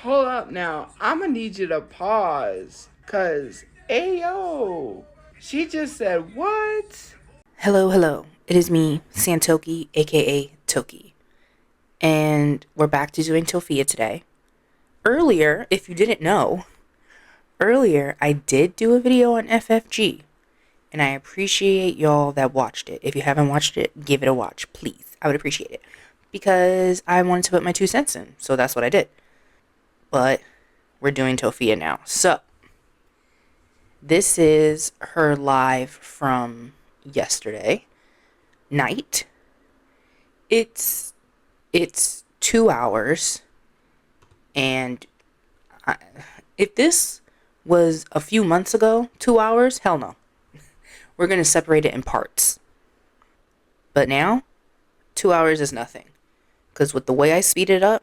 Hold up now. I'm gonna need you to pause. Cause, ayo, she just said what? Hello, hello. It is me, Santoki, aka Toki. And we're back to doing Tophia today. Earlier, if you didn't know, earlier I did do a video on FFG. And I appreciate y'all that watched it. If you haven't watched it, give it a watch, please. I would appreciate it. Because I wanted to put my 2 cents in. So that's what I did. But we're doing Tophia now. So, this is her live from yesterday night. It's it's 2 hours, and I, if this was a few months ago, 2 hours, hell no. We're gonna separate it in parts. But now, 2 hours is nothing, because with the way I speed it up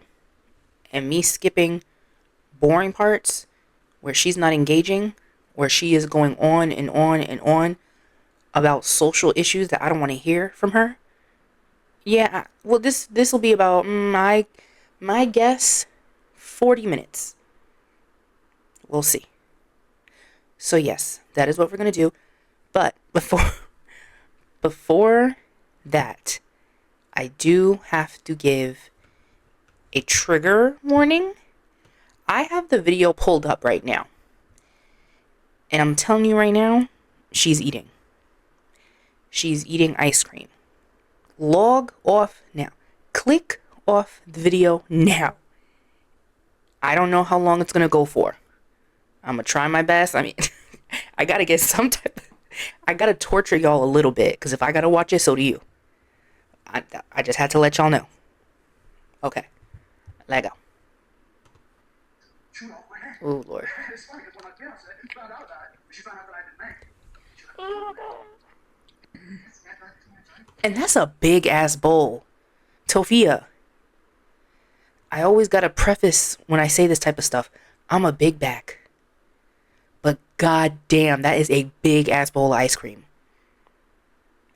and me skipping boring parts where she's not engaging, where she is going on and on and on about social issues that I don't want to hear from her. Yeah, well, this will be about my guess 40 minutes. We'll see. So yes, that is what we're going to do. But before that, I do have to give a trigger warning. I have the video pulled up right now. And I'm telling you right now, she's eating. She's eating ice cream. Log off now. Click off the video now. I don't know how long it's going to go for. I'm going to try my best. I mean, I got to get some type I got to torture y'all a little bit, because if I got to watch it, so do you. I just had to let y'all know. Okay. Let go. Oh, Lord. And that's a big ass bowl. Tophia, I always got to preface when I say this type of stuff. I'm a big back. But god damn, that is a big ass bowl of ice cream.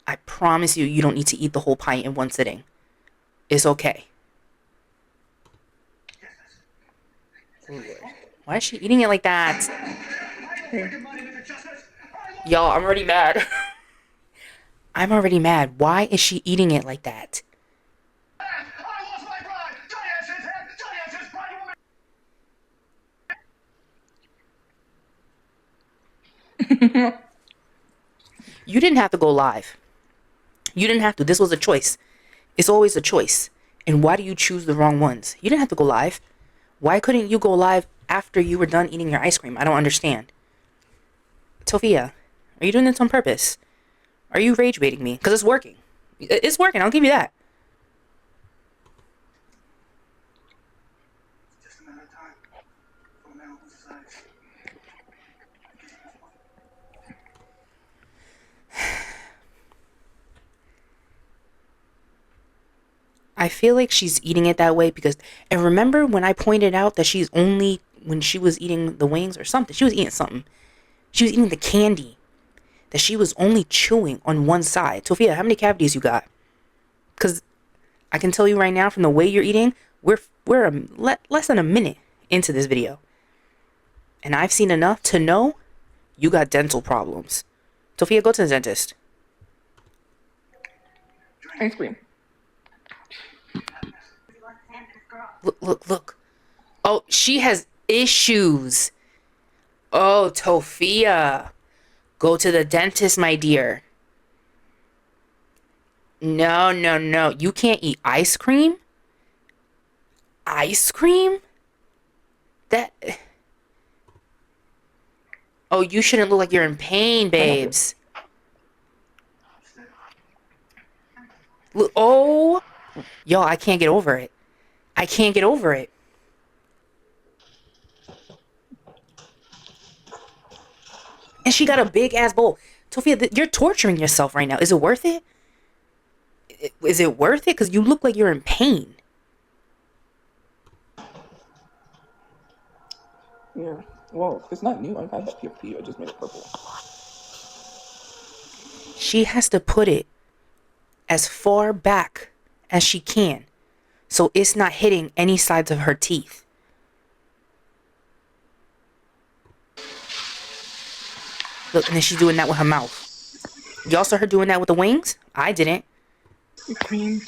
I promise you, you don't need to eat the whole pint in one sitting. It's okay. Oh, Lord. Why is she eating it like that? Y'all, I'm already mad. I'm already mad. Why is she eating it like that? You didn't have to go live. You didn't have to. This was a choice. It's always a choice. And why do you choose the wrong ones? You didn't have to go live. Why couldn't you go live after you were done eating your ice cream? I don't understand. Sophia, are you doing this on purpose? Are you rage baiting me? Because it's working. It's working. I'll give you that. I feel like she's eating it that way because, and remember when I pointed out that she's only, when she was eating the wings or something, she was eating something. She was eating the candy. That she was only chewing on one side. Sophia, how many cavities you got? Because I can tell you right now, from the way you're eating, less than a minute into this video. And I've seen enough to know you got dental problems. Sophia, go to the dentist. Ice cream. Look, look, look. Oh, she has issues. Oh, Sophia. Go to the dentist, my dear. No, no, no. You can't eat ice cream? Ice cream? That... Oh, you shouldn't look like you're in pain, babes. Look, oh. Yo, I can't get over it. I can't get over it. And she got a big ass bowl. Sophia, you're torturing yourself right now. Is it worth it? Is it worth it? Because you look like you're in pain. Yeah. Well, it's not new. I've had that PFP. I just made it purple. She has to put it as far back as she can, so it's not hitting any sides of her teeth. Look, and then she's doing that with her mouth. Y'all saw her doing that with the wings? I didn't. Cream,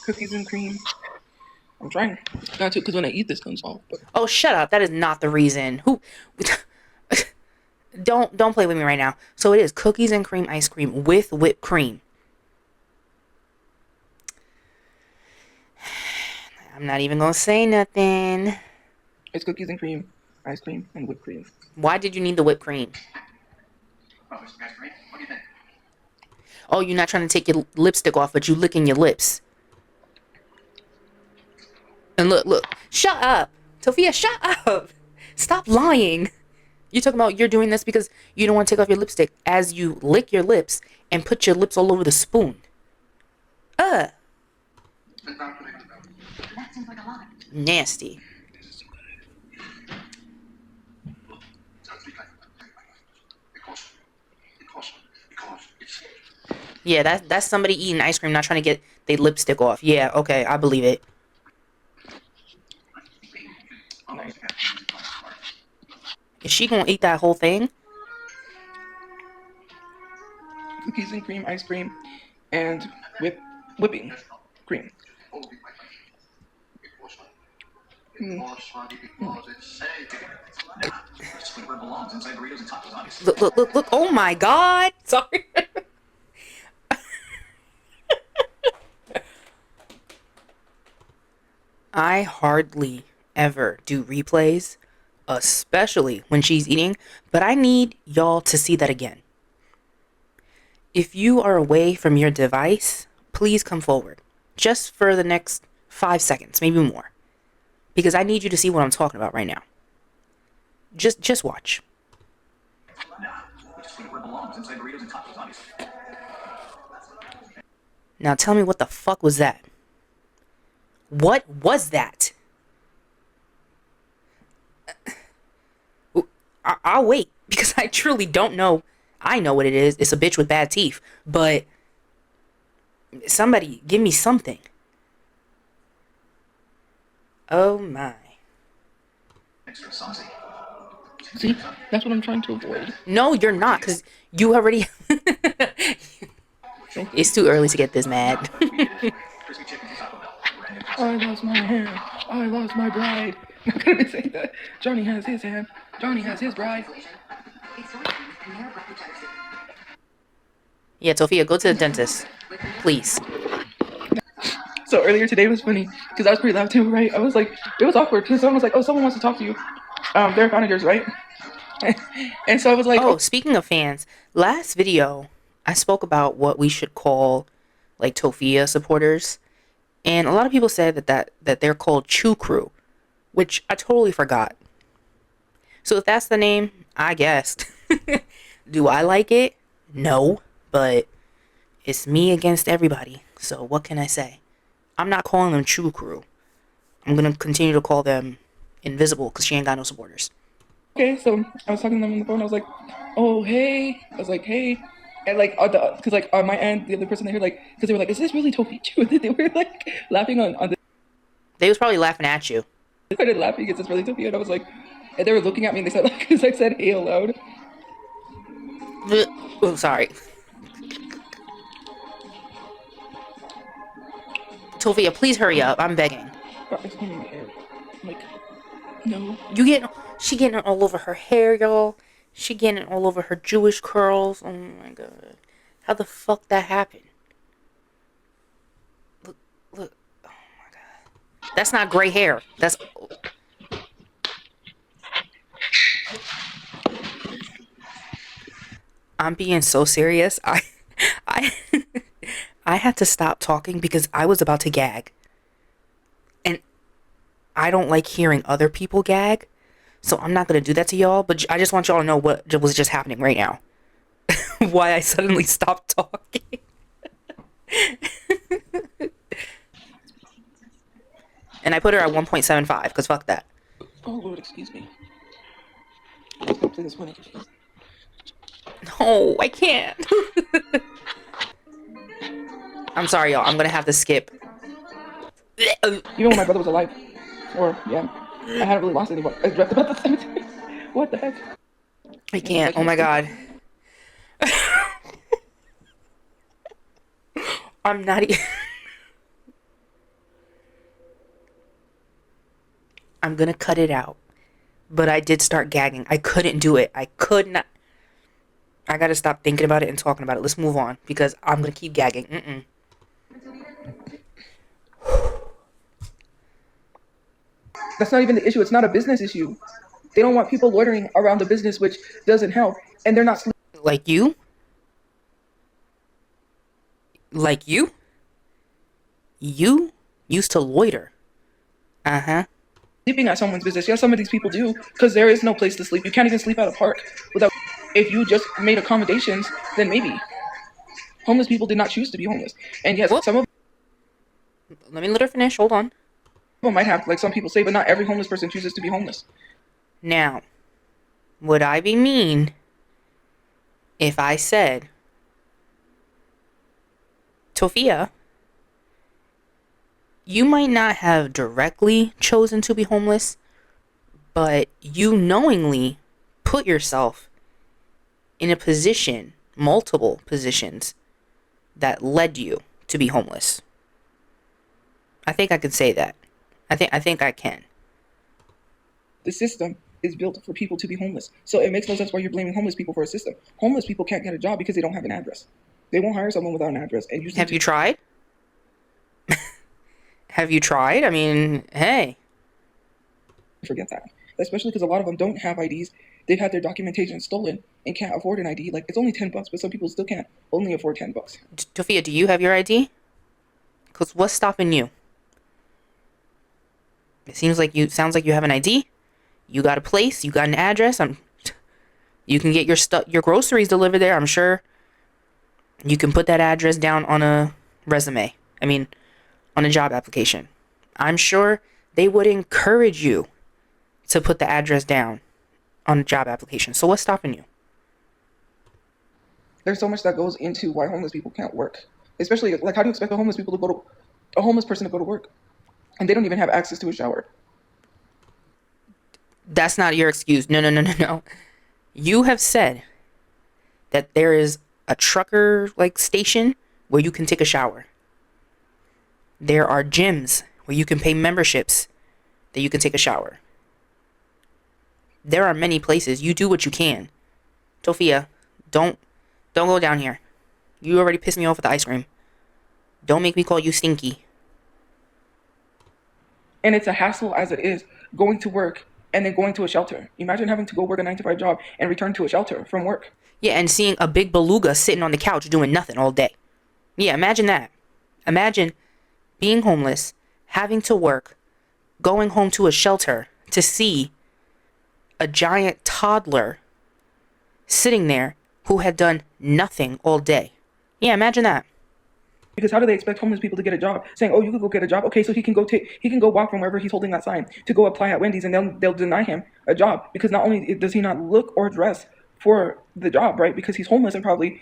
cookies and cream. I'm trying not to, because when I eat this comes off. But... Oh, shut up. That is not the reason. Who? Don't play with me right now. So it is cookies and cream ice cream with whipped cream. I'm not even gonna say nothing. It's cookies and cream, ice cream, and whipped cream. Why did you need the whipped cream? Oh, you're not trying to take your lipstick off, but you licking your lips. And look. Shut up. Tophia, shut up. Stop lying. You're talking about you're doing this because you don't want to take off your lipstick as you lick your lips and put your lips all over the spoon. Nasty. Yeah, that's somebody eating ice cream, not trying to get their lipstick off. Yeah, okay, I believe it. Is she gonna eat that whole thing? Cookies and cream, ice cream, and whipping cream. Look. Oh my God. Sorry. I hardly ever do replays, especially when she's eating, but I need y'all to see that again. If you are away from your device, please come forward. Just for the next 5 seconds, maybe more. Because I need you to see what I'm talking about right now. Just watch. Now tell me what the fuck was that? What was that? I'll wait, because I truly don't know. I know what it is. It's a bitch with bad teeth. But somebody give me something. Oh my. See, that's what I'm trying to avoid. No, you're not, because you already... It's too early to get this mad. I lost my hair. I lost my bride. I'm gonna say that. Johnny has his hand. Johnny has his bride. Yeah, Tophia, go to the dentist. Please. So earlier today was funny because I was pretty loud too, right? I was like, it was awkward because someone was like, oh, someone wants to talk to you. They're managers, right? And so I was like, oh, speaking of fans, last video I spoke about what we should call like Tophia supporters, and a lot of people said that they're called Chu Crew, which I totally forgot. So if that's the name, I guessed. Do I like it? No, but it's me against everybody. So what can I say? I'm not calling them Chu Crew. I'm gonna continue to call them Invisible because she ain't got no supporters. Okay, so I was talking to them on the phone. I was like, oh, hey. I was like, hey. And like, because like on my end, the other person they heard, like, because they were like, is this really TOPHIACHU? And then they were like laughing on the... They was probably laughing at you. They started laughing, is this really TOPHIACHU? And I was like, and they were looking at me and they said, like, because I said hey aloud. Oh, sorry. Tophia, please hurry up. I'm begging. It's on my hair. Like, no. She getting it all over her hair, y'all. She getting it all over her Jewish curls. Oh my God. How the fuck that happened? Look. Oh my God. That's not gray hair. That's... I'm being so serious. I had to stop talking because I was about to gag. And I don't like hearing other people gag. So I'm not going to do that to y'all. But I just want y'all to know what was just happening right now. Why I suddenly stopped talking. And I put her at 1.75 because fuck that. Oh, Lord, excuse me. I was going to play this funny. No, I can't. I'm sorry, y'all. I'm going to have to skip. Even when my brother was alive. Or, yeah. I hadn't really lost anyone. I dreamt about the cemetery. What the heck? I can't. Oh my God. I'm not. I'm gonna cut it out. But I did start gagging. I couldn't do it. I could not. I gotta stop thinking about it and talking about it. Let's move on because I'm gonna keep gagging. That's not even the issue. It's not a business issue. They don't want people loitering around the business, which doesn't help, and they're not Like you? Like you? You used to loiter. Uh-huh. sleeping at someone's business. Yes, some of these people do, because there is no place to sleep. You can't even sleep at a park without. If you just made accommodations, then maybe. Homeless people did not choose to be homeless, and yes, Whoop. some of Let me let her finish. Hold on. them might have, like some people say, but not every homeless person chooses to be homeless. Now, would I be mean if I said, Tophia, you might not have directly chosen to be homeless, but you knowingly put yourself in a position, multiple positions, that led you to be homeless. I think I could say that. I think I can. The system is built for people to be homeless, so it makes no sense why you're blaming homeless people for a system. Homeless people can't get a job because they don't have an address. They won't hire someone without an address. And usually, Have you tried? Have you tried? I mean, hey. forget that, especially because a lot of them don't have IDs. They've had their documentation stolen and can't afford an ID. Like, it's only $10, but some people still can't only afford $10. Tophia, do you have your ID? Because what's stopping you? It sounds like you have an ID. You got a place. You got an address. You can get your groceries delivered there. I'm sure you can put that address down on a resume. I mean, on a job application. I'm sure they would encourage you to put the address down on a job application. So what's stopping you? There's so much that goes into why homeless people can't work. Especially, like, how do you expect a homeless person to go to work, and they don't even have access to a shower? That's not your excuse. No. You have said that there is a trucker like station where you can take a shower. There are gyms where you can pay memberships that you can take a shower. There are many places. You do what you can. Tophia, don't go down here. You already pissed me off with the ice cream. Don't make me call you stinky. And it's a hassle as it is going to work and then going to a shelter. Imagine having to go work a 9 to 5 job and return to a shelter from work. Yeah, and seeing a big beluga sitting on the couch doing nothing all day. Yeah, imagine that. Imagine being homeless, having to work, going home to a shelter to see a giant toddler sitting there who had done nothing all day. Yeah, imagine that. Because how do they expect homeless people to get a job? Saying, "Oh, you could go get a job." Okay, so he can go walk from wherever he's holding that sign to go apply at Wendy's, and they'll deny him a job because not only does he not look or dress for the job, right? Because he's homeless and probably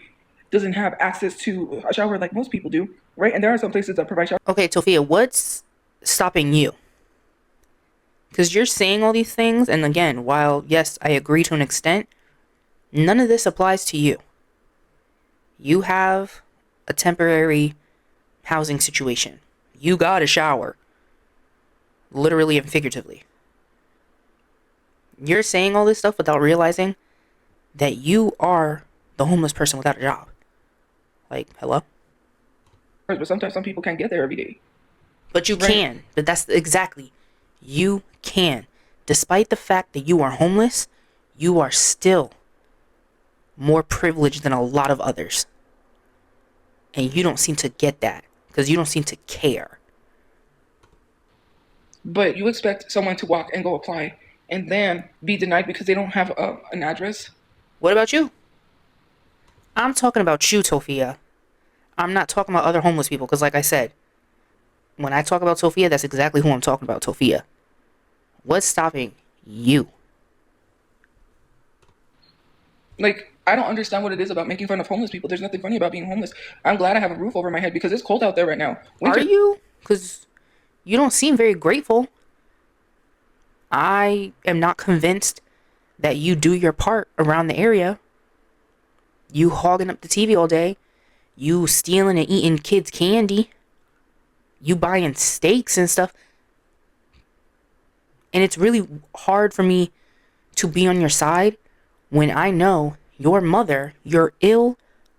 doesn't have access to a shower like most people do, right? And there are some places that provide showers. Okay, Tophia, what's stopping you? Because you're saying all these things, and again, while yes, I agree to an extent, none of this applies to you. You have a temporary housing situation. You got a shower. Literally and figuratively. You're saying all this stuff without realizing that you are the homeless person without a job. Like, hello? But sometimes some people can't get there every day. But you can. But that's exactly. You can. Despite the fact that you are homeless, you are still more privileged than a lot of others. And you don't seem to get that because you don't seem to care. But you expect someone to walk and go apply and then be denied because they don't have an address? What about you? I'm talking about you, Tophia. I'm not talking about other homeless people because, like I said, when I talk about Tophia, that's exactly who I'm talking about, Tophia. What's stopping you? Like, I don't understand what it is about making fun of homeless people. There's nothing funny about being homeless. I'm glad I have a roof over my head because it's cold out there right now. Winter. Are you? Because you don't seem very grateful. I am not convinced that you do your part around the area. You hogging up the TV all day. You stealing and eating kids' candy. You buying steaks and stuff. And it's really hard for me to be on your side when I know your mother, your ill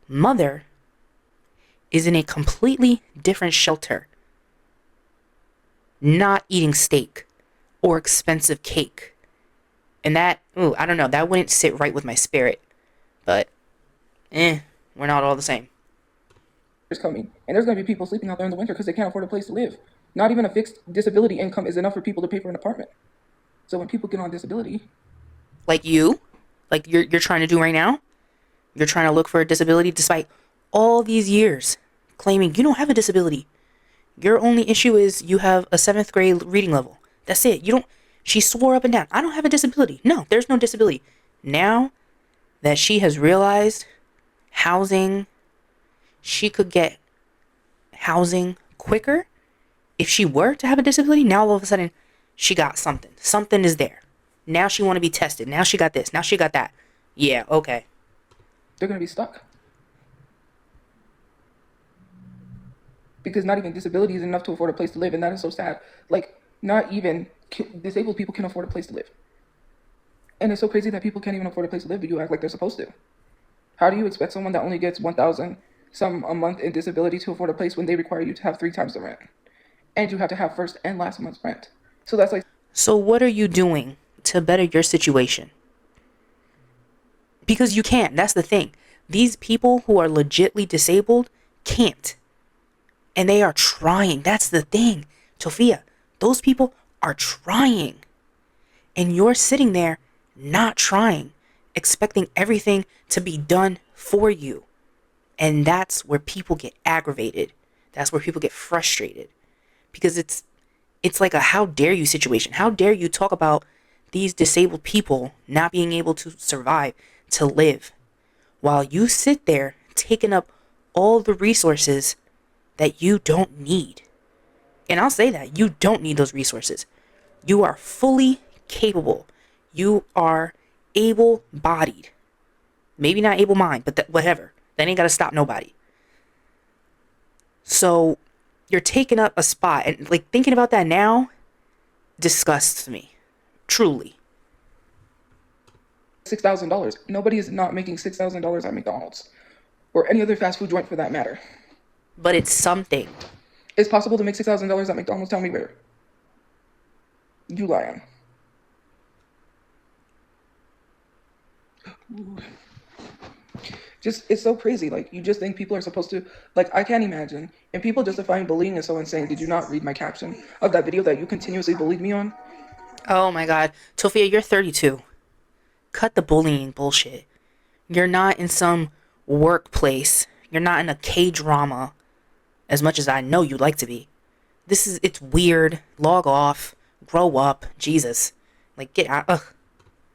mother, is in a completely different shelter, not eating steak or expensive cake. And that, I don't know, that wouldn't sit right with my spirit. But, we're not all the same. It's coming, and there's going to be people sleeping out there in the winter because they can't afford a place to live. Not even a fixed disability income is enough for people to pay for an apartment. So when people get on disability, like you're trying to do right now, you're trying to look for a disability despite all these years claiming you don't have a disability. Your only issue is you have a 7th grade reading level. That's it. She swore up and down, I don't have a disability. No, there's no disability. Now that she has realized housing, she could get housing quicker if she were to have a disability. Now all of a sudden she got something. Something is there. Now she want to be tested. Now she got this. Now she got that. Yeah, okay. they're going to be stuck. Because not even disability is enough to afford a place to live, and that is so sad. Like, not even disabled people can afford a place to live. And it's so crazy that people can't even afford a place to live, but you act like they're supposed to. How do you expect someone that only gets 1,000 some a month in disability to afford a place when they require you to have 3 times the rent? And you have to have first and last month's rent. So that's like... So what are you doing to better your situation? Because you can't. That's the thing. These people who are legitly disabled can't. And they are trying. That's the thing. Tophia, those people are trying. And you're sitting there not trying, expecting everything to be done for you. And that's where people get aggravated. That's where people get frustrated. Because it's like a how dare you situation. How dare you talk about these disabled people not being able to survive, to live, while you sit there taking up all the resources that you don't need. And I'll say that you don't need those resources. You are fully capable. You are able-bodied. Maybe not able-minded, but whatever. That ain't got to stop nobody. So you're taking up a spot, and like thinking about that now disgusts me. Truly. $6,000. Nobody is not making $6,000 at McDonald's or any other fast food joint for that matter. But it's something. It's possible to make $6,000 at McDonald's. Tell me where. You lying. Just, it's so crazy. Like, you just think people are supposed to, like, I can't imagine. And people justifying bullying is so insane. Did you not read my caption of that video that you continuously bullied me on? Oh my God. Tophia, you're 32. Cut the bullying bullshit. You're not in some workplace. You're not in a K-drama, as much as I know you'd like to be. It's weird. Log off. Grow up. Jesus. Like, get out. Ugh.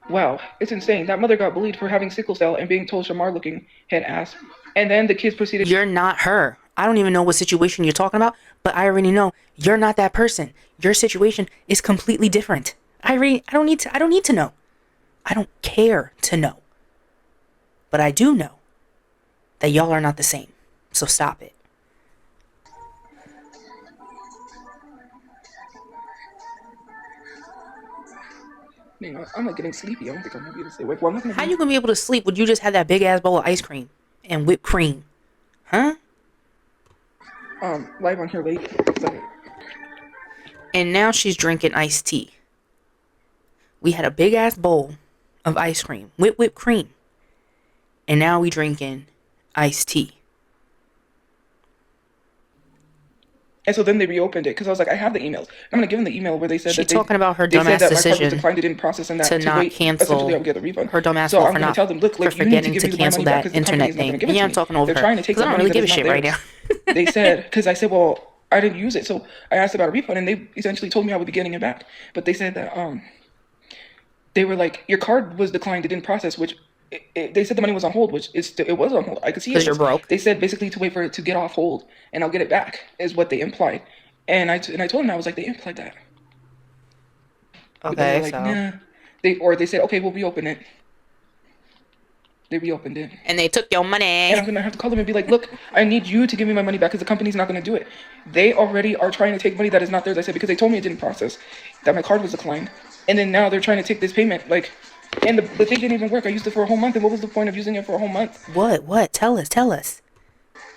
Wow, it's insane. That mother got bullied for having sickle cell and being told Shamar looking head ass. And then the kids proceeded... You're not her. I don't even know what situation you're talking about, but I already know you're not that person. Your situation is completely different. I don't need to know. I don't care to know. But I do know that y'all are not the same. So stop it. You know, I'm like getting sleepy. I don't think I'm gonna be able to stay awake. Well, I'm not gonna How you gonna be able to sleep when you just had that big ass bowl of ice cream and whipped cream? Huh? Live on here late. So... And now she's drinking iced tea. We had a big ass bowl of ice cream with whipped cream. And now we drinking iced tea. And so then they reopened it because I was like, I have the emails. I'm gonna give them the email where they said She's talking about her dumbass decision declined, didn't process, and that to not wait, cancel I'll get a refund. her dumbass so fault I'm for gonna not tell them, look, like, for forgetting to cancel that internet thing. Yeah, I'm talking over her. They're trying to take because I don't really give a shit right now. They said, because I said, well, I didn't use it, so I asked about a refund, and they essentially told me I would be getting it back. But they said that they were like, your card was declined, it didn't process, which they said the money was on hold, which it was on hold. I could see it. Because you're broke. They said basically to wait for it to get off hold, and I'll get it back, is what they implied. And I told them, I was like, they implied that. Okay, like, so... nah. They said, okay, we'll reopen it. They reopened it. And they took your money. And I'm going to have to call them and be like, look, I need you to give me my money back because the company's not going to do it. They already are trying to take money that is not theirs. I said, because they told me it didn't process, that my card was declined. And then now they're trying to take this payment. Like, and the thing didn't even work. I used it for a whole month. And what was the point of using it for a whole month? What? Tell us.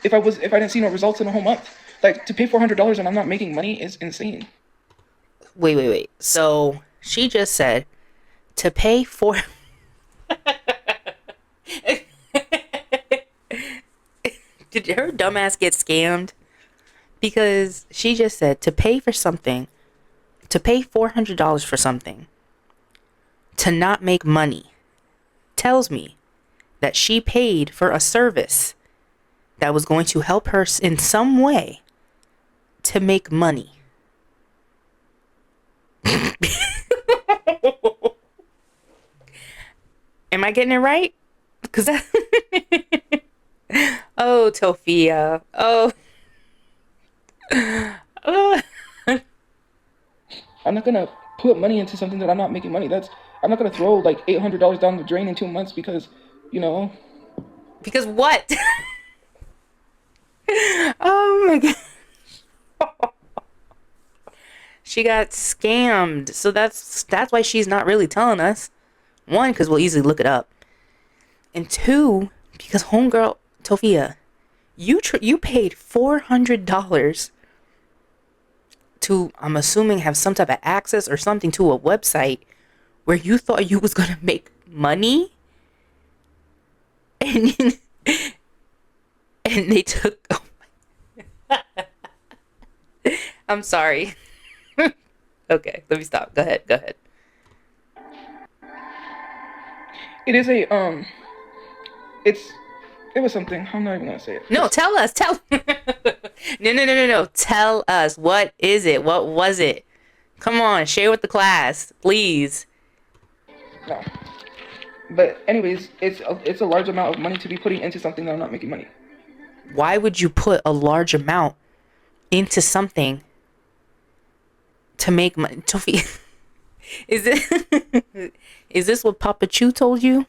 If I didn't see no results in a whole month. Like, to pay $400 and I'm not making money is insane. Wait. So she just said to pay for... Did her dumbass get scammed? Because she just said to pay for something, to pay $400 for something, to not make money, tells me that she paid for a service that was going to help her in some way to make money. Am I getting it right? Because that... Oh, Tophia. Oh. I'm not going to put money into something that I'm not making money. I'm not going to throw like $800 down the drain in 2 months because, you know. Because what? Oh my God. She got scammed. So that's why she's not really telling us. 1, because we'll easily look it up. And 2, because homegirl Tophia, you paid $400 to, I'm assuming, have some type of access or something to a website where you thought you was gonna make money, and they took. Oh my, I'm sorry. Okay, let me stop. Go ahead. It is it was something. I'm not even gonna say it. No, tell us. No. Tell us. What is it? What was it? Come on, share with the class, please. No. But anyways, it's a large amount of money to be putting into something that I'm not making money. Why would you put a large amount into something to make money? Tophia, is this what PAPACHU told you?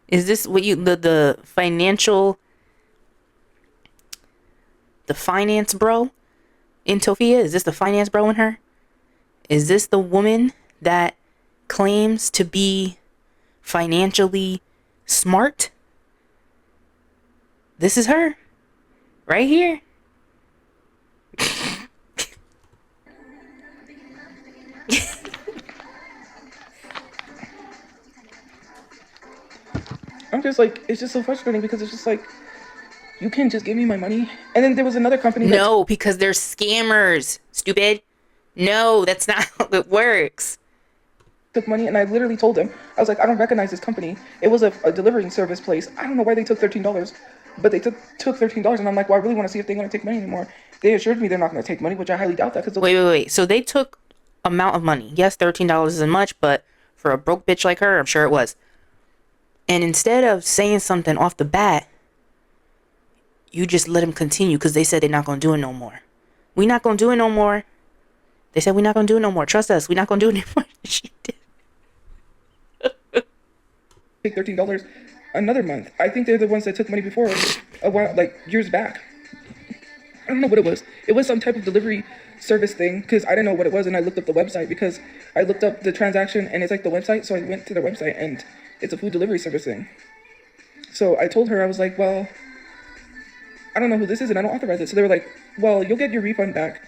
Is this what you the finance bro in Tophia? Is this the finance bro in her? Is this the woman that claims to be financially smart? This is her right here. I'm just like, it's just so frustrating because it's just like, you can't just give me my money. And then there was another company that... No, because they're scammers, stupid. No, that's not how it works. Took money, and I literally told them, I was like, I don't recognize this company. It was a delivering service place. I don't know why they took $13, but they took $13, and I'm like, well, I really want to see if they're going to take money anymore. They assured me they're not going to take money, which I highly doubt that. Cause Wait. So they took amount of money. Yes, $13 isn't much, but for a broke bitch like her, I'm sure it was. And instead of saying something off the bat, you just let them continue because they said they're not going to do it no more. We're not going to do it no more. They said we're not going to do it no more. Trust us. We're not going to do it anymore. She did. Take $13 another month. I think they're the ones that took money before a while, like years back. I don't know what it was. It was some type of delivery service thing because I didn't know what it was, and I looked up the website because I looked up the transaction and it's like the website, so I went to their website and it's a food delivery service thing. So I told her, I was like, well, I don't know who this is and I don't authorize it. So they were like, well, you'll get your refund back.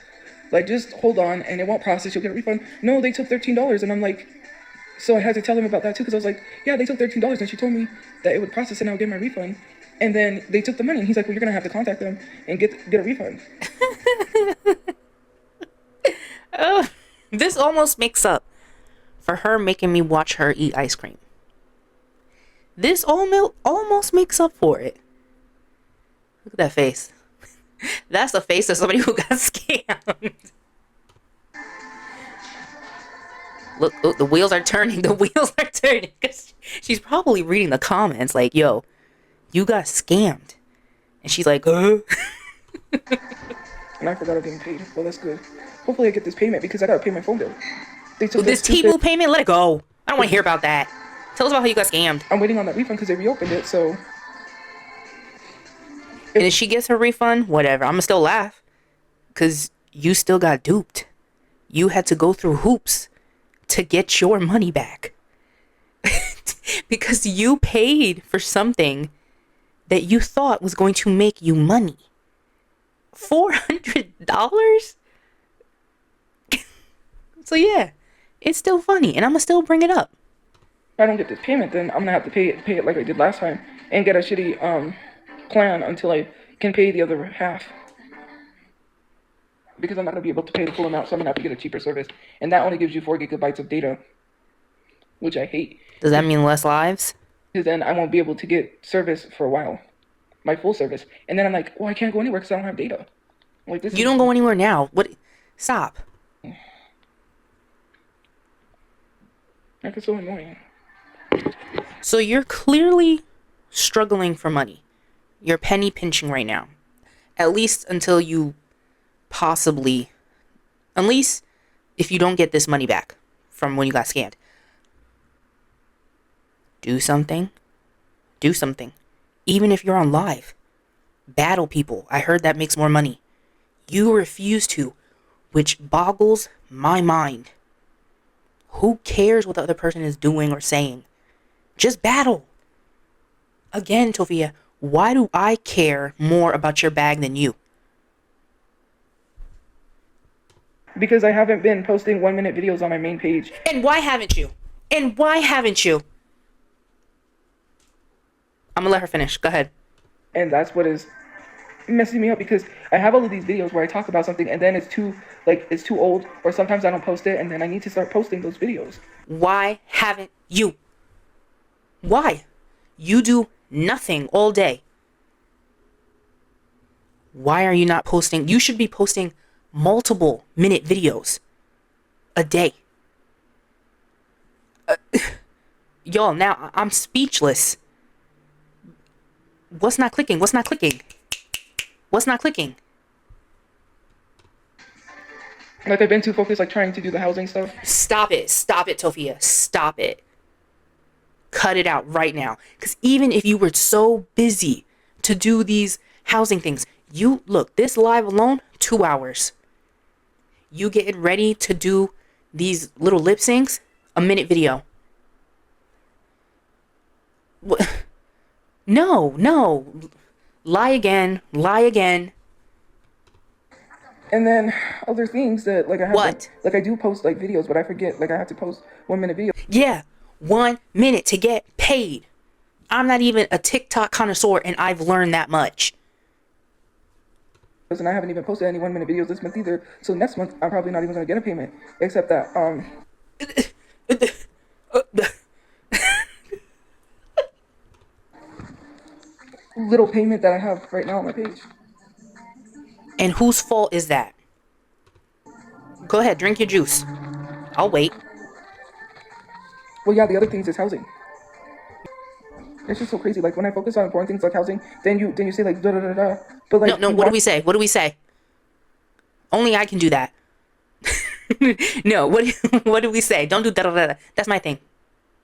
Like, just hold on and it won't process. You'll get a refund. No, they took $13. And I'm like, so I had to tell them about that too because I was like, yeah, they took $13. And she told me that it would process and I would get my refund. And then they took the money. And he's like, well, you're going to have to contact them and get a refund. Oh, this almost makes up for her making me watch her eat ice cream. This almost makes up for it. Look at that face. That's the face of somebody who got scammed. Look, the wheels are turning. The wheels are turning. She's probably reading the comments like, yo, you got scammed. And she's like, huh? And I forgot I'm getting paid. Well, that's good. Hopefully I get this payment because I got to pay my phone bill. They took this T-Mobile payment? Let it go. I don't want to hear about that. Tell us about how you got scammed. I'm waiting on that refund because they reopened it. So And if she gets her refund, whatever. I'ma still laugh. Cause you still got duped. You had to go through hoops to get your money back. Because you paid for something that you thought was going to make you money. $400? So yeah, it's still funny, and I'ma still bring it up. if I don't get this payment, then I'm gonna have to pay it like I did last time and get a shitty plan until I can pay the other half. Because I'm not gonna be able to pay the full amount, so I'm gonna have to get a cheaper service, and that only gives you 4 gigabytes of data, which I hate. Does that mean less lives? Because then I won't be able to get service for a while, my full service, and then I'm like, well, I can't go anywhere because I don't have data. Like this. You don't go anywhere now. What? Stop. That's so annoying. So you're clearly struggling for money. You're penny pinching right now. At least until you possibly, at least if you don't get this money back from when you got scammed. Do something. Do something. Even if you're on live. Battle people. I heard that makes more money. You refuse to, which boggles my mind. Who cares what the other person is doing or saying? Just battle. Again, Tophia, why do I care more about your bag than you? Because I haven't been posting 1-minute videos on my main page. And why haven't you? And why haven't you? I'm gonna let her finish. Go ahead. And that's what is messing me up, because I have all of these videos where I talk about something and then it's too old, or sometimes I don't post it and then I need to start posting those videos. Why haven't you? Why? You do nothing all day. Why are you not posting? You should be posting multiple minute videos a day. Y'all, now I'm speechless. What's not clicking? What's not clicking? What's not clicking? Like, I've been too focused, like, trying to do the housing stuff. Stop it. Stop it, Tophia. Stop it. Cut it out right now. Because even if you were so busy to do these housing things, you, look, this live alone, 2 hours. You getting ready to do these little lip syncs, a minute video. What? No, no. Lie again. Lie again. And then other things that, like, I have, What? like I do post, like, videos, but I forget, like, I have to post 1-minute videos. Yeah, 1 minute to get paid. I'm not even a TikTok connoisseur, and I've learned that much. And I haven't even posted any 1-minute videos this month either. So next month, I'm probably not even going to get a payment. Except that, little payment that I have right now on my page. And whose fault is that? Go ahead, drink your juice. I'll wait. Well, yeah, the other things is housing. It's just so crazy. Like, when I focus on important things like housing, then you say, like, da da da da. But, like, No, what do we say? What do we say? Only I can do that. No, what do we say? Don't do da da da. That's my thing.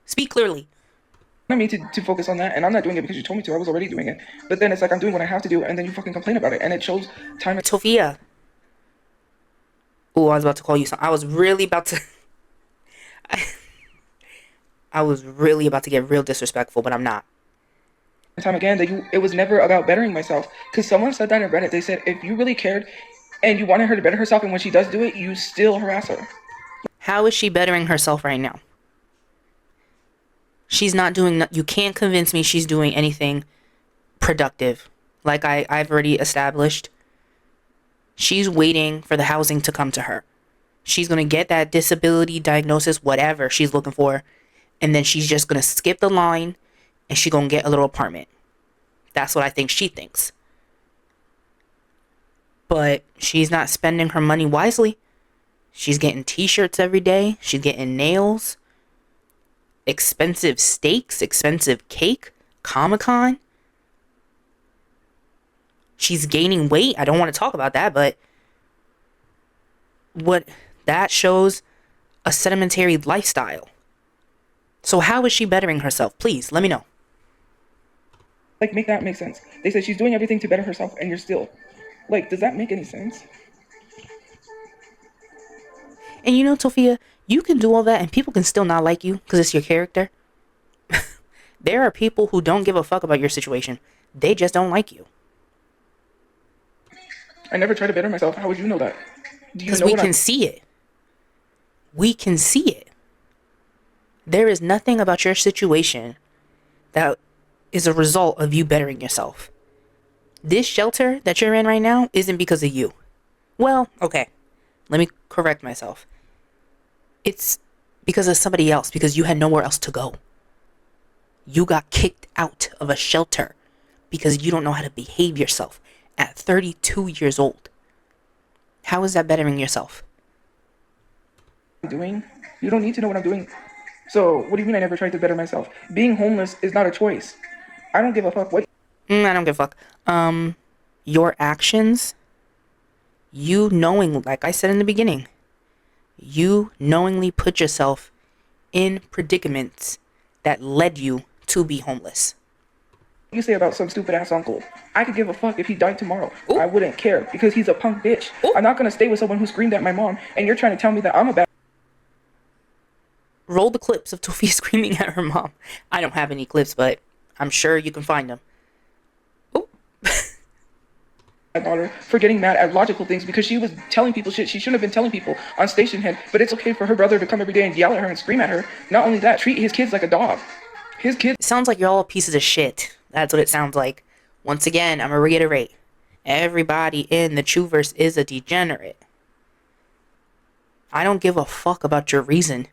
Speak clearly. I mean to focus on that, and I'm not doing it because you told me to. I was already doing it. But then it's like I'm doing what I have to do, and then you fucking complain about it, and it shows time. Tophia. Oh, I was about to call you something. I was really about to... I was really about to get real disrespectful, but I'm not. Time again that it was never about bettering myself, because someone said that in Reddit. They said if you really cared and you wanted her to better herself, and when she does do it, you still harass her. How is she bettering herself right now? She's not doing... You can't convince me she's doing anything productive. Like I've already established. She's waiting for the housing to come to her. She's going to get that disability diagnosis, whatever she's looking for. And then she's just going to skip the line and she's going to get a little apartment. That's what I think she thinks. But she's not spending her money wisely. She's getting t-shirts every day. She's getting nails. Expensive steaks. Expensive cake. Comic-Con. She's gaining weight. I don't want to talk about that, but what that shows a sedimentary lifestyle. So how is she bettering herself? Please, let me know. Like, make that make sense. They said she's doing everything to better herself, and you're still, like, does that make any sense? And you know, Tophia, you can do all that and people can still not like you because it's your character. There are people who don't give a fuck about your situation. They just don't like you. I never try to better myself. How would you know that? Do you Because know we what can see it. We can see it. There is nothing about your situation that is a result of you bettering yourself. This shelter that you're in right now isn't because of you. Well, okay. Let me correct myself. It's because of somebody else, because you had nowhere else to go. You got kicked out of a shelter because you don't know how to behave yourself at 32 years old. How is that bettering yourself? I'm doing? You don't need to know what I'm doing. So, what do you mean I never tried to better myself? Being homeless is not a choice. I don't give a fuck what. I don't give a fuck. Your actions, you knowing, like I said in the beginning, you knowingly put yourself in predicaments that led you to be homeless. You say about some stupid ass uncle. I could give a fuck if he died tomorrow. Ooh. I wouldn't care because he's a punk bitch. Ooh. I'm not gonna stay with someone who screamed at my mom, and you're trying to tell me that I'm a bad. Roll the clips of Tophia screaming at her mom. I don't have any clips, but I'm sure you can find them. Daughter for getting mad at logical things because she was telling people shit she shouldn't have been telling people on station head, but it's okay for her brother to come every day and yell at her and scream at her. Not only that, treat his kids like a dog. His kids. It sounds like you're all pieces of shit. That's what it sounds like. Once again, I'm gonna reiterate. Everybody in the Chuverse is a degenerate. I don't give a fuck about your reason.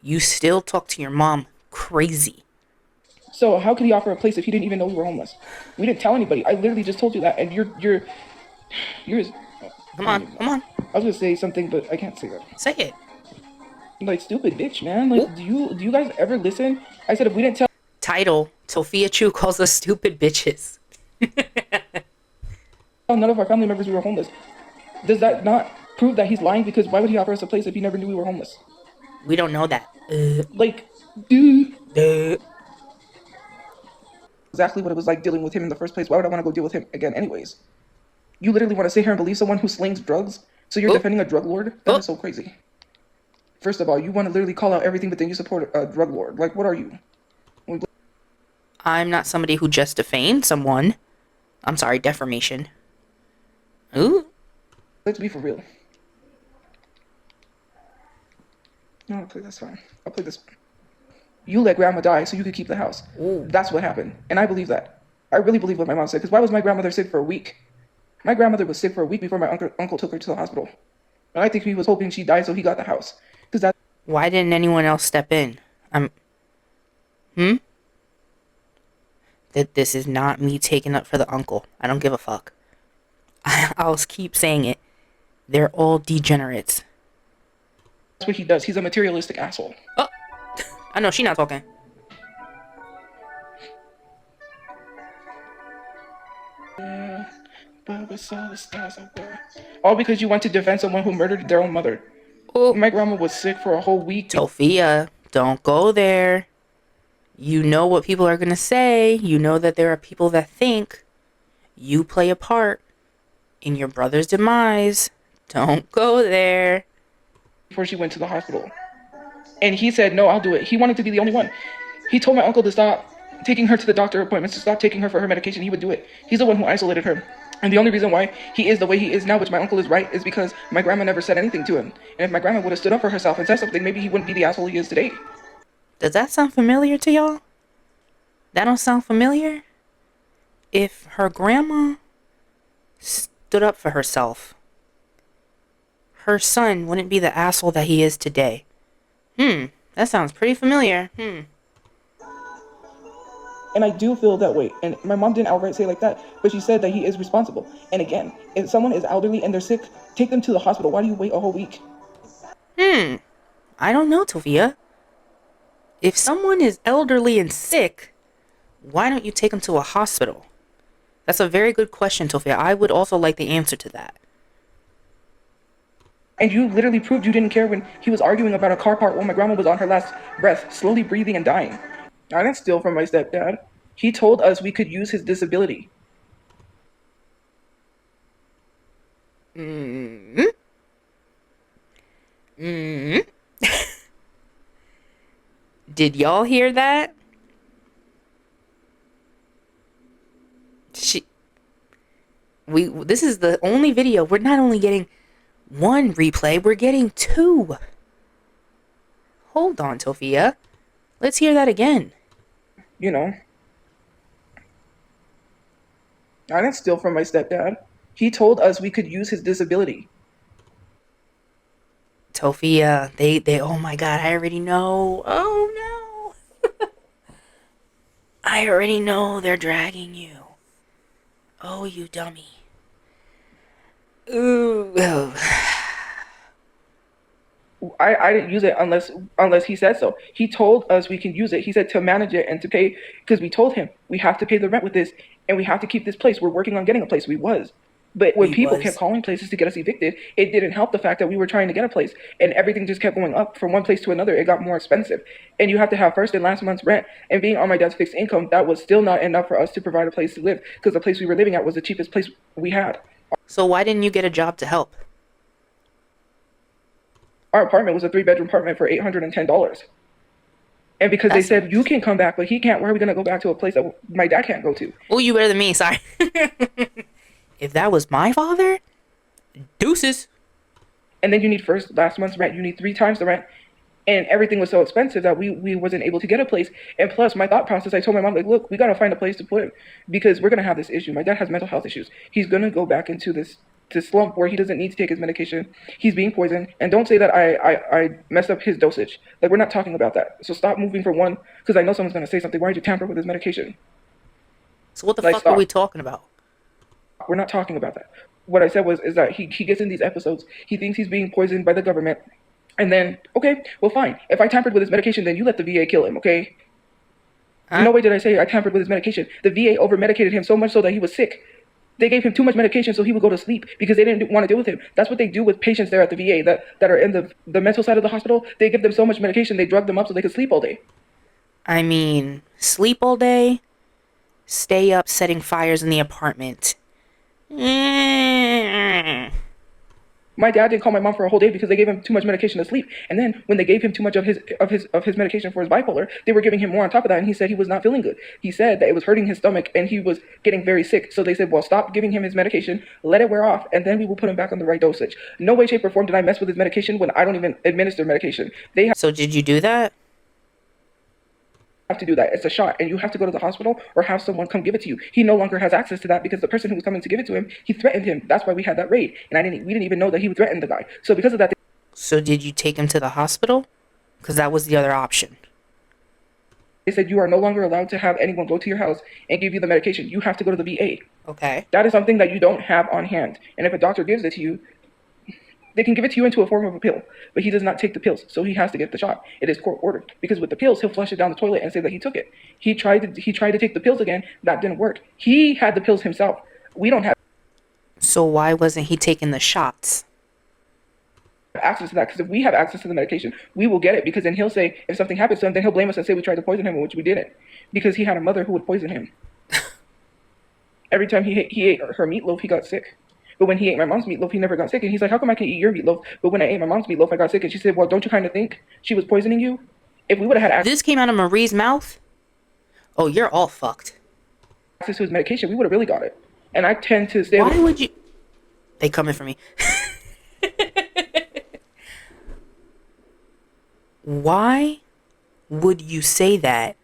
You still talk to your mom crazy. So how could he offer a place if he didn't even know we were homeless? We didn't tell anybody. I literally just told you that, and you're. Come on. I was gonna say something, but I can't say that. Say it. Like, stupid bitch, man. Like, do you guys ever listen? I said if we didn't tell. Title: TOPHIACHU calls us stupid bitches. None of our family members we were homeless. Does that not prove that he's lying? Because why would he offer us a place if he never knew we were homeless? We don't know that. Like, dude. Duh. Exactly what it was like dealing with him in the first place. Why would I want to go deal with him again anyways? You literally want to sit here and believe someone who slings drugs? So you're defending a drug lord? That is so crazy. First of all, you want to literally call out everything, but then you support a drug lord. Like, what are you? I'm not somebody who just defamed someone. I'm sorry, defamation. Ooh. Let's be for real. No, I'll play this fine. I'll play this one. You let grandma die so you could keep the house. Ooh. That's what happened. And I believe that. I really believe what my mom said. Because why was my grandmother sick for a week? My grandmother was sick for a week before my uncle took her to the hospital. And I think he was hoping she died so he got the house. Because that. Why didn't anyone else step in? That this is not me taking up for the uncle. I don't give a fuck. I'll keep saying it. They're all degenerates. That's what he does. He's a materialistic asshole. Oh, I know, she's not talking. But with all the stars out there. All because you went to defend someone who murdered their own mother. Oh. My grandma was sick for a whole week. Tophia, don't go there. You know what people are going to say. You know that there are people that think you play a part in your brother's demise. Don't go there. Before she went to the hospital. And he said, no, I'll do it. He wanted to be the only one. He told my uncle to stop taking her to the doctor appointments, to stop taking her for her medication. He would do it. He's the one who isolated her. And the only reason why he is the way he is now, which my uncle is right, is because my grandma never said anything to him. And if my grandma would have stood up for herself and said something, maybe he wouldn't be the asshole he is today. Does that sound familiar to y'all? That don't sound familiar? If her grandma stood up for herself, her son wouldn't be the asshole that he is today. That sounds pretty familiar. And I do feel that way. And my mom didn't outright say like that, but she said that he is responsible. And again, if someone is elderly and they're sick, take them to the hospital. Why do you wait a whole week? I don't know, Tophia. If someone is elderly and sick, why don't you take them to a hospital? That's a very good question, Tophia. I would also like the answer to that. And you literally proved you didn't care when he was arguing about a car part while my grandma was on her last breath, slowly breathing and dying. I didn't steal from my stepdad. He told us we could use his disability. Mm-hmm. Mm-hmm. Did y'all hear that? This is the only video. We're not only getting one replay, we're getting two. Hold on, Tophia. Let's hear that again. You know, I didn't steal from my stepdad. He told us we could use his disability. Tophia, oh my god, I already know. Oh no. I already know they're dragging you. Oh, you dummy. Ooh. I didn't use it unless he said so. He told us we can use it. He said to manage it and to pay, because we told him we have to pay the rent with this and we have to keep this place. We're working on getting a place. But when people kept calling places to get us evicted, it didn't help the fact that we were trying to get a place and everything just kept going up from one place to another. It got more expensive. And you have to have first and last month's rent. And being on my dad's fixed income, that was still not enough for us to provide a place to live, because the place we were living at was the cheapest place we had. So why didn't you get a job to help? Our apartment was a 3-bedroom apartment for $810. And because they said, you can come back, but he can't, where are we going to go back to a place that my dad can't go to? Oh, you better than me, sorry. If that was my father, deuces. And then you need last month's rent. You need 3 times the rent. And everything was so expensive that we wasn't able to get a place. And plus, my thought process, I told my mom, like, look, we got to find a place to put him because we're going to have this issue. My dad has mental health issues. He's going to go back into this slump where he doesn't need to take his medication. He's being poisoned. And don't say that I messed up his dosage. Like, we're not talking about that. So stop moving from one, because I know someone's going to say something. Why did you tamper with his medication? So what the fuck are we talking about? We're not talking about that. What I said is that he gets in these episodes. He thinks he's being poisoned by the government. And then, okay, well, fine. If I tampered with his medication, then you let the VA kill him, okay? Huh? No way did I say I tampered with his medication. The VA over-medicated him so much so that he was sick. They gave him too much medication so he would go to sleep because they didn't want to deal with him. That's what they do with patients there at the VA that are in the mental side of the hospital. They give them so much medication, they drug them up so they could sleep all day. I mean, sleep all day, stay up setting fires in the apartment. My dad didn't call my mom for a whole day because they gave him too much medication to sleep. And then when they gave him too much of his medication for his bipolar, they were giving him more on top of that. And he said he was not feeling good. He said that it was hurting his stomach and he was getting very sick. So they said, well, stop giving him his medication, let it wear off, and then we will put him back on the right dosage. No way, shape, or form did I mess with his medication when I don't even administer medication. So did you do that? Have to do that. It's a shot, and you have to go to the hospital or have someone come give it to you. He no longer has access to that because the person who was coming to give it to him, he threatened him. That's why we had that raid, and we didn't even know that he threatened the guy. So because of that. So did you take him to the hospital? Because that was the other option. They said you are no longer allowed to have anyone go to your house and give you the medication. You have to go to the VA. Okay. That is something that you don't have on hand, and if a doctor gives it to you, they can give it to you into a form of a pill, but he does not take the pills, so he has to get the shot. It is court ordered, because with the pills, he'll flush it down the toilet and say that he took it. He tried to take the pills again. That didn't work. He had the pills himself. We don't have. So why wasn't he taking the shots? Access to that, because if we have access to the medication, we will get it, because then he'll say, if something happens to him, then he'll blame us and say we tried to poison him, which we didn't, because he had a mother who would poison him. Every time he ate her meatloaf, he got sick. But when he ate my mom's meatloaf, he never got sick. And he's like, how come I can eat your meatloaf? But when I ate my mom's meatloaf, I got sick. And she said, well, don't you kind of think she was poisoning you? If we would have had access. This came out of Marie's mouth? Oh, you're all fucked. Access to his medication, we would have really got it. And I tend to stay. Why would you? They coming for me. Why would you say that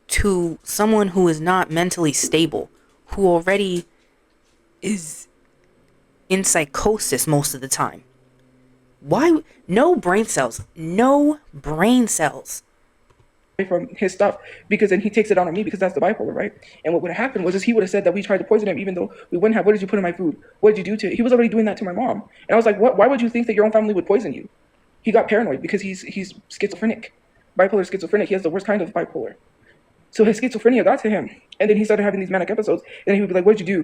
to someone who is not mentally stable, who already is in psychosis most of the time? Why? No brain cells. No brain cells. From his stuff, because then he takes it out on me, because that's the bipolar, right? And what would have happened was he would have said that we tried to poison him, even though we wouldn't have. What did you put in my food? What did you do to it? He was already doing that to my mom. And I was like, what? Why would you think that your own family would poison you? He got paranoid because he's schizophrenic. Bipolar schizophrenic. He has the worst kind of bipolar. So his schizophrenia got to him. And then he started having these manic episodes. And then he would be like, what did you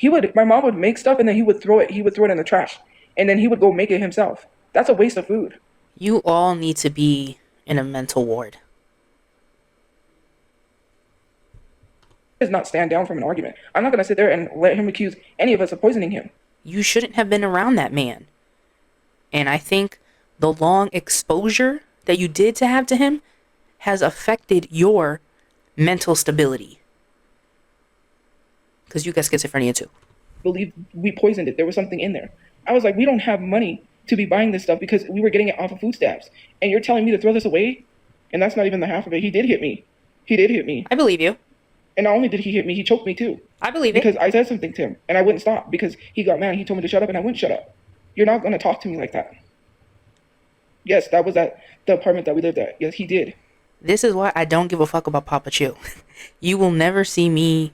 do? My mom would make stuff and then he would throw it in the trash. and then he would go make it himself. That's a waste of food. You all need to be in a mental ward. Does not stand down from an argument. I'm not going to sit there and let him accuse any of us of poisoning him. You shouldn't have been around that man. And I think the long exposure that you did to have to him has affected your mental stability. Because you got schizophrenia too. Believe we poisoned it. There was something in there. I was like, we don't have money to be buying this stuff because we were getting it off of food stamps. And you're telling me to throw this away? And that's not even the half of it. He did hit me. He did hit me. I believe you. And not only did he hit me, he choked me too. I believe it. Because I said something to him, and I wouldn't stop because he got mad. He told me to shut up, and I wouldn't shut up. You're not going to talk to me like that. Yes, that was at the apartment that we lived at. Yes, he did. This is why I don't give a fuck about PAPACHU. You will never see me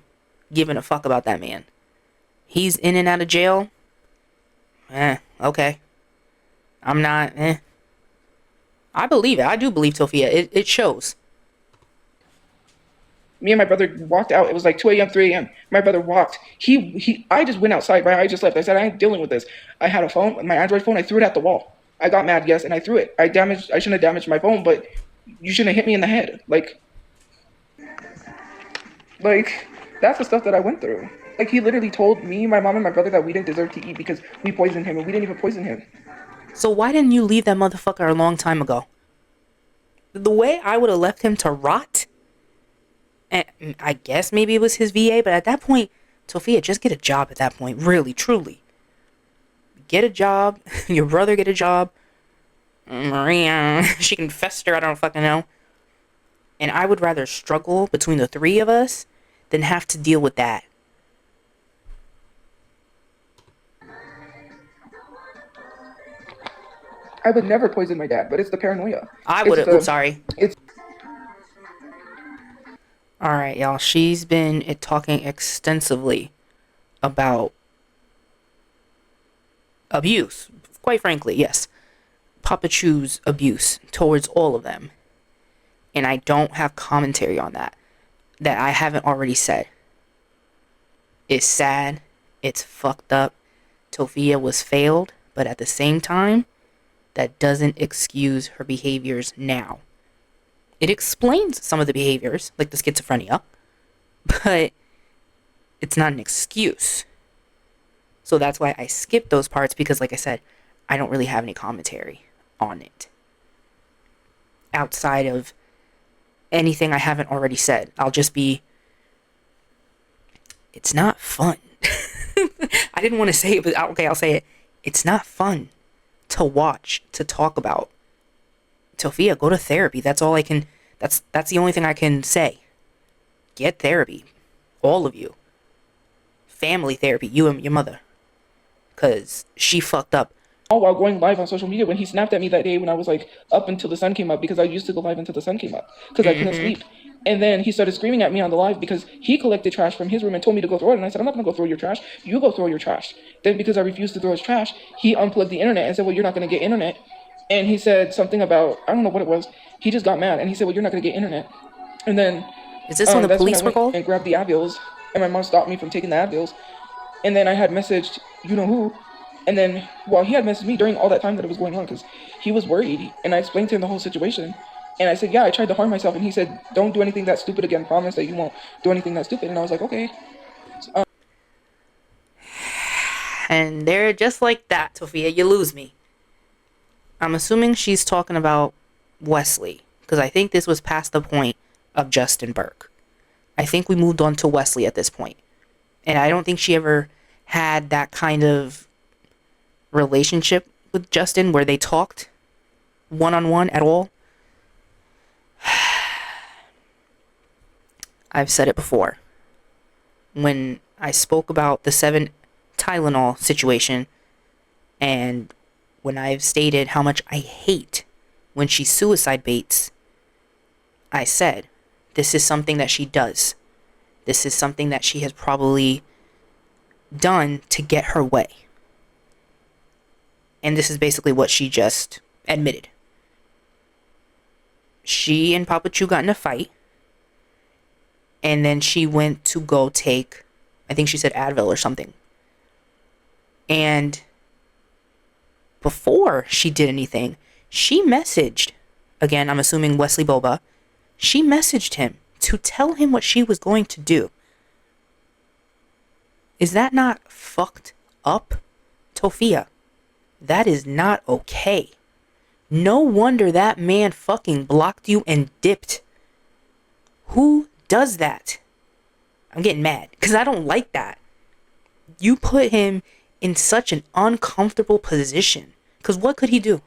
giving a fuck about that man. He's in and out of jail. Okay. I'm not, I believe it. I do believe Tophia. It shows. Me and my brother walked out. It was like 2 a.m., 3 a.m. My brother walked. I just went outside. I just left. I said, I ain't dealing with this. I had a phone, my Android phone. I threw it at the wall. I got mad, yes, and I threw it. I shouldn't have damaged my phone, but you shouldn't have hit me in the head. Like, that's the stuff that I went through. Like, he literally told me, my mom, and my brother that we didn't deserve to eat because we poisoned him, and we didn't even poison him. So why didn't you leave that motherfucker a long time ago? The way I would have left him to rot, and I guess maybe it was his VA, but at that point, Tophia, just get a job at that point. Really, truly. Get a job. Your brother get a job. Maria, she can fester, I don't fucking know. And I would rather struggle between the three of us than have to deal with that. I would never poison my dad, but it's the paranoia. I would have. Sorry. Alright, y'all. She's been talking extensively about abuse. Quite frankly, yes. PAPACHU's abuse towards all of them. And I don't have commentary on that I haven't already said. It's sad. It's fucked up. Tophia was failed, but at the same time, that doesn't excuse her behaviors now. It explains some of the behaviors, like the schizophrenia, but it's not an excuse. So that's why I skipped those parts, because like I said, I don't really have any commentary on it. Outside of anything I haven't already said. I'll just be, it's not fun. I didn't want to say it, but okay, I'll say it. It's not fun to watch, to talk about. Tophia, go to therapy. That's all I can, that's the only thing I can say. Get therapy. All of you. Family therapy, you and your mother. Because she fucked up. All while going live on social media when he snapped at me that day when I was like up until the sun came up, because I used to go live until the sun came up because I couldn't sleep. And then he started screaming at me on the live because he collected trash from his room and told me to go throw it. And I said, I'm not going to go throw your trash. You go throw your trash. Then because I refused to throw his trash, he unplugged the internet and said, well, you're not going to get internet. And he said something about, I don't know what it was. He just got mad and he said, well, you're not going to get internet. And then is this when the police were called? And grabbed the Advils, and my mom stopped me from taking the Advils. And then I had messaged you know who. And then, well, he had messaged me during all that time that it was going on because he was worried. And I explained to him the whole situation. And I said, yeah, I tried to harm myself. And he said, don't do anything that stupid again. Promise that you won't do anything that stupid. And I was like, okay. And they're just like that, Tophia. You lose me. I'm assuming she's talking about Wesley, because I think this was past the point of Justin Burke. I think we moved on to Wesley at this point. And I don't think she ever had that kind of relationship with Justin where they talked one-on-one at all. I've said it before. When I spoke about the 7 Tylenol situation, and when I've stated how much I hate when she suicide baits, I said, this is something that she does. This is something that she has probably done to get her way. And this is basically what she just admitted. She and PAPACHU got in a fight. And then she went to go take, I think she said Advil or something. And before she did anything, she messaged, again, I'm assuming Wesley Boba, she messaged him to tell him what she was going to do. Is that not fucked up, Tophia? That is not okay. No wonder that man fucking blocked you and dipped. Who does that? I'm getting mad because I don't like that. You put him in such an uncomfortable position. Because what could he do?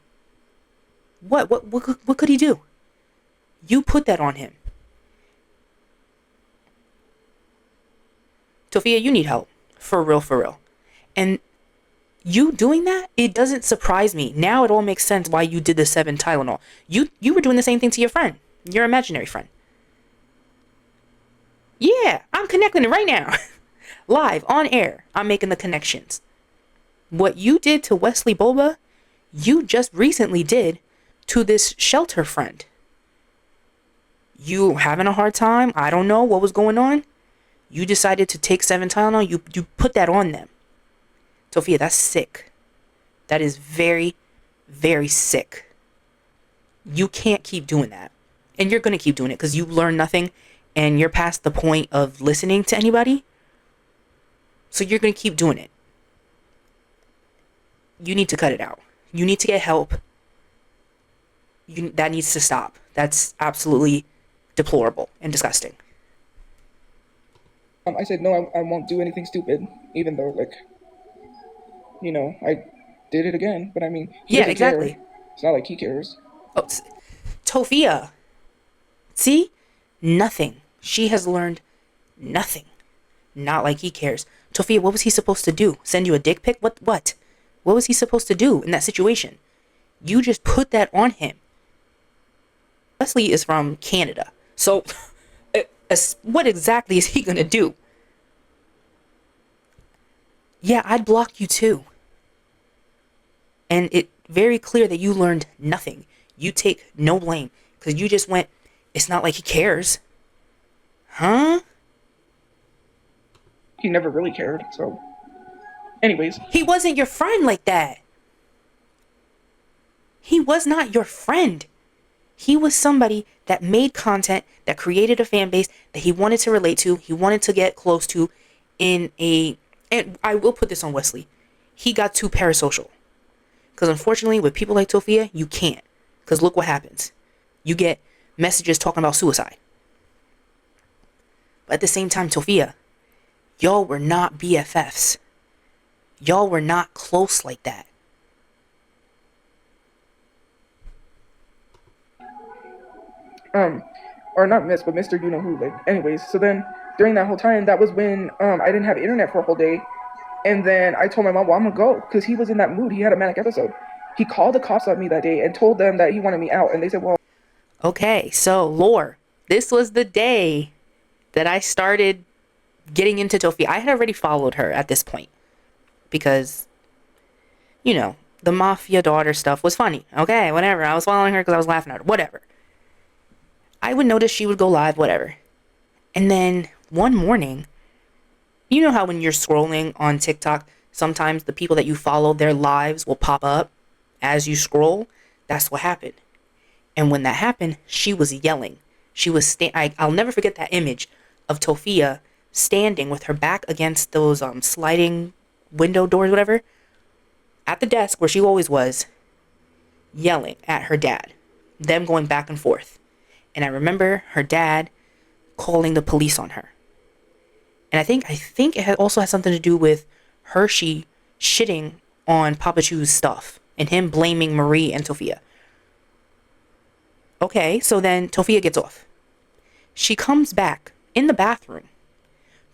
What could he do? You put that on him. Tophia, you need help. For real, for real. And you doing that, it doesn't surprise me. Now it all makes sense why you did the 7 Tylenol. You were doing the same thing to your friend. Your imaginary friend. Yeah, I'm connecting it right now. Live, on air, I'm making the connections. What you did to Wesley Boba, you just recently did to this shelter friend. You having a hard time? I don't know what was going on. You decided to take 7 Tylenol. You put that on them. Tophia, that's sick. That is very, very sick. You can't keep doing that. And you're going to keep doing it because you learn nothing and you're past the point of listening to anybody. So you're going to keep doing it. You need to cut it out. You need to get help. That needs to stop. That's absolutely deplorable and disgusting. I said, no, I won't do anything stupid, even though, like, you know, I did it again. But I mean, he doesn't exactly. care. It's not like he cares. Oh, Tophia. See? Nothing. She has learned nothing. Not like he cares. Tophia, what was he supposed to do? Send you a dick pic? What? What was he supposed to do in that situation? You just put that on him. Wesley is from Canada. So, what exactly is he going to do? Yeah, I'd block you too. And it's very clear that you learned nothing. You take no blame. Because you just went, it's not like he cares. Huh? He never really cared, so. Anyways. He wasn't your friend like that. He was not your friend. He was somebody that made content, that created a fan base that he wanted to relate to, he wanted to get close to and I will put this on Wesley. He got too parasocial. Because unfortunately, with people like Tophia, you can't. Because look what happens. You get messages talking about suicide. But at the same time, Tophia, y'all were not BFFs. Y'all were not close like that. Or not Miss, but Mr. You know who. Like, anyways, so then during that whole time, that was when I didn't have internet for a whole day, and then I told my mom, well, I'm gonna go, because he was in that mood. He had a manic episode. He called the cops on me that day and told them that he wanted me out, and they said, well. Okay, so lore. This was the day that I started getting into Tophia. I had already followed her at this point because, you know, the mafia daughter stuff was funny. Okay, whatever. I was following her because I was laughing at her. Whatever. I would notice she would go live, whatever. And then one morning, you know how when you're scrolling on TikTok, sometimes the people that you follow, their lives will pop up as you scroll? That's what happened. And when that happened, she was yelling. She was I'll never forget that image of Tophia standing with her back against those sliding window doors, whatever, at the desk where she always was, yelling at her dad. Them going back and forth. And I remember her dad calling the police on her. And I think it also has something to do with Hershey shitting on PAPACHU's stuff and him blaming Marie and Tophia. Okay, so then Tophia gets off. She comes back in the bathroom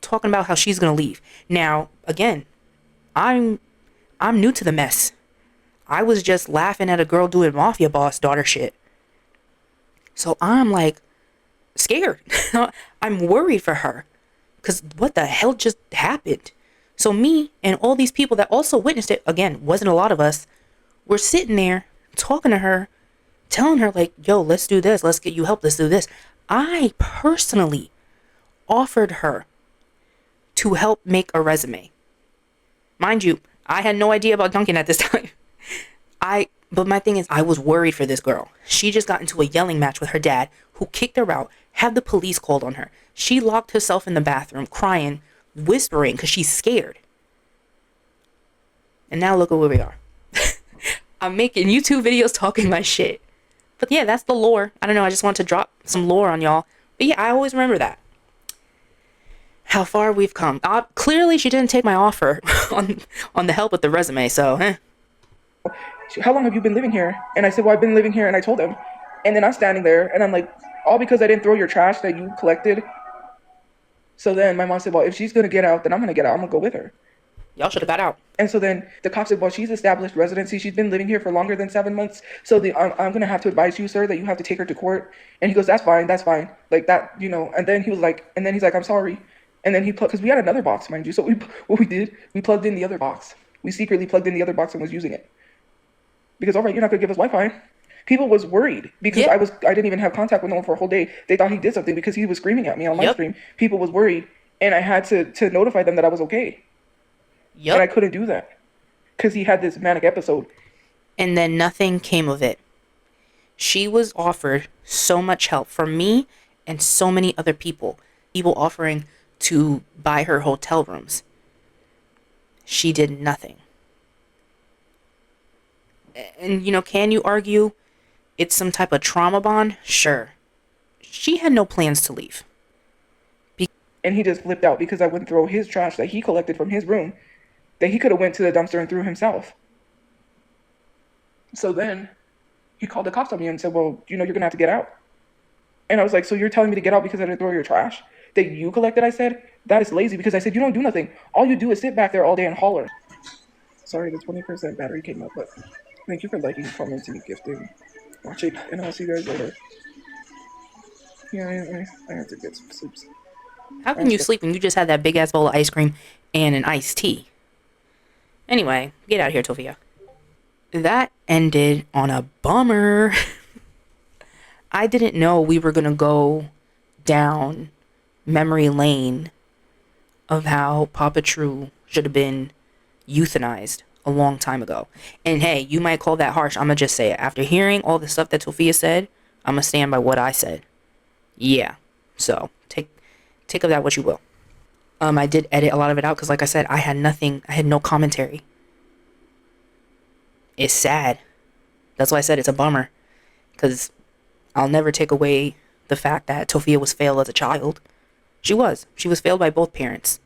talking about how she's going to leave. Now, again, I'm new to the mess. I was just laughing at a girl doing mafia boss daughter shit. So I'm like scared. I'm worried for her. Because what the hell just happened? So me and all these people that also witnessed it, again, wasn't a lot of us, were sitting there talking to her, telling her like, yo, let's do this. Let's get you help. Let's do this. I personally offered her to help make a resume. Mind you, I had no idea about Duncan at this time. But my thing is, I was worried for this girl. She just got into a yelling match with her dad, who kicked her out, had the police called on her. She locked herself in the bathroom, crying, whispering, because she's scared. And now look at where we are. I'm making YouTube videos talking my shit. But yeah, that's the lore. I don't know, I just want to drop some lore on y'all. But yeah, I always remember that. How far we've come. Clearly, she didn't take my offer on the help with the resume, so, How long have you been living here? And I said, well, I've been living here, and I told him. And then I'm standing there, and I'm like, all because I didn't throw your trash that you collected. So then my mom said, well, if she's going to get out, then I'm going to get out. I'm going to go with her. y'all should have got out. And so then the cop said, well, she's established residency. She's been living here for longer than 7 months. So I'm going to have to advise you, sir, that you have to take her to court. And he goes, that's fine. Like that, you know. And then he's like, I'm sorry. And then because we had another box, mind you. So what we did, we plugged in the other box. We secretly plugged in the other box and was using it. Because, all right, you're not going to give us Wi-Fi. People was worried because I didn't even have contact with no one for a whole day. They thought he did something because he was screaming at me on live stream. People was worried. And I had to notify them that I was okay. And I couldn't do that because he had this manic episode. And then nothing came of it. She was offered so much help from me and so many other people. People offering to buy her hotel rooms. She did nothing. And, you know, can you argue it's some type of trauma bond? Sure. She had no plans to leave. And he just flipped out because I wouldn't throw his trash that he collected from his room that he could have went to the dumpster and threw himself. So then he called the cops on me and said, well, you know, you're going to have to get out. And I was like, so you're telling me to get out because I didn't throw your trash that you collected? I said, that is lazy because I said, you don't do nothing. All you do is sit back there all day and holler. Sorry, the 20% battery came up, but thank you for liking, commenting, gifting, watching, and I'll see you guys later. Yeah, I have to get some sleep. How can you sleep when you just had that big ass bowl of ice cream and an iced tea? Anyway, get out of here, Tophia. That ended on a bummer. I didn't know we were gonna go down memory lane of how PAPACHU should have been euthanized a long time ago. And hey, you might call that harsh. I'm gonna just say it. After hearing all the stuff that Tophia said, I'm gonna stand by what I said. Yeah. So take of that what you will. I did edit a lot of it out because, like I said, I had no commentary. It's sad. That's why I said it's a bummer. Because I'll never take away the fact that Tophia was failed as a child. She was failed by both parents.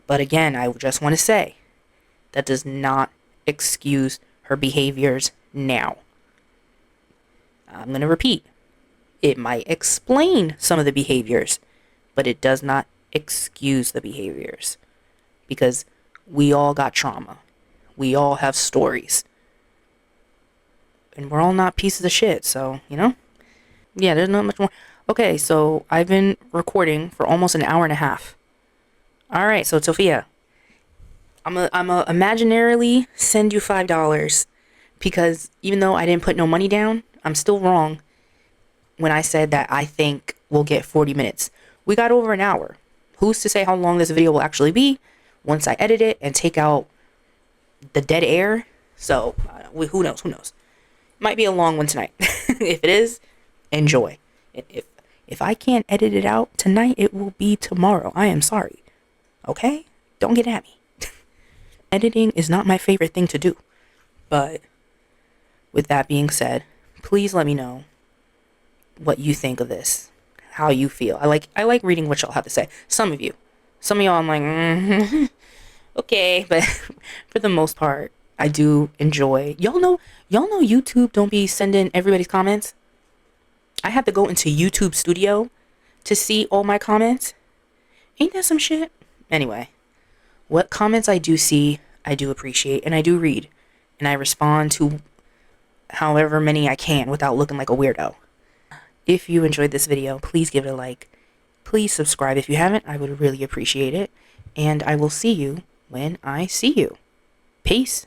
But again, I just want to say, that does not excuse her behaviors now. I'm going to repeat. It might explain some of the behaviors, but it does not excuse the behaviors. Because we all got trauma. We all have stories. And we're all not pieces of shit, so, you know? Yeah, there's not much more. Okay, so I've been recording for almost an hour and a half. Alright, so Tophia, I'm a imaginarily send you $5 because even though I didn't put no money down, I'm still wrong when I said that I think we'll get 40 minutes. We got over an hour. Who's to say how long this video will actually be once I edit it and take out the dead air? So, who knows? It might be a long one tonight. If it is, enjoy. If I can't edit it out tonight, it will be tomorrow. I am sorry. Okay? Don't get at me. Editing is not my favorite thing to do. But with that being said, please let me know what you think of this. How you feel. I like reading what y'all have to say. Some of y'all I'm like, okay, but for the most part, I do enjoy. Y'all know YouTube don't be sending everybody's comments. I had to go into YouTube Studio to see all my comments. Ain't that some shit? Anyway, what comments I do see, I do appreciate, and I do read. And I respond to however many I can without looking like a weirdo. If you enjoyed this video, please give it a like. Please subscribe if you haven't. I would really appreciate it. And I will see you when I see you. Peace.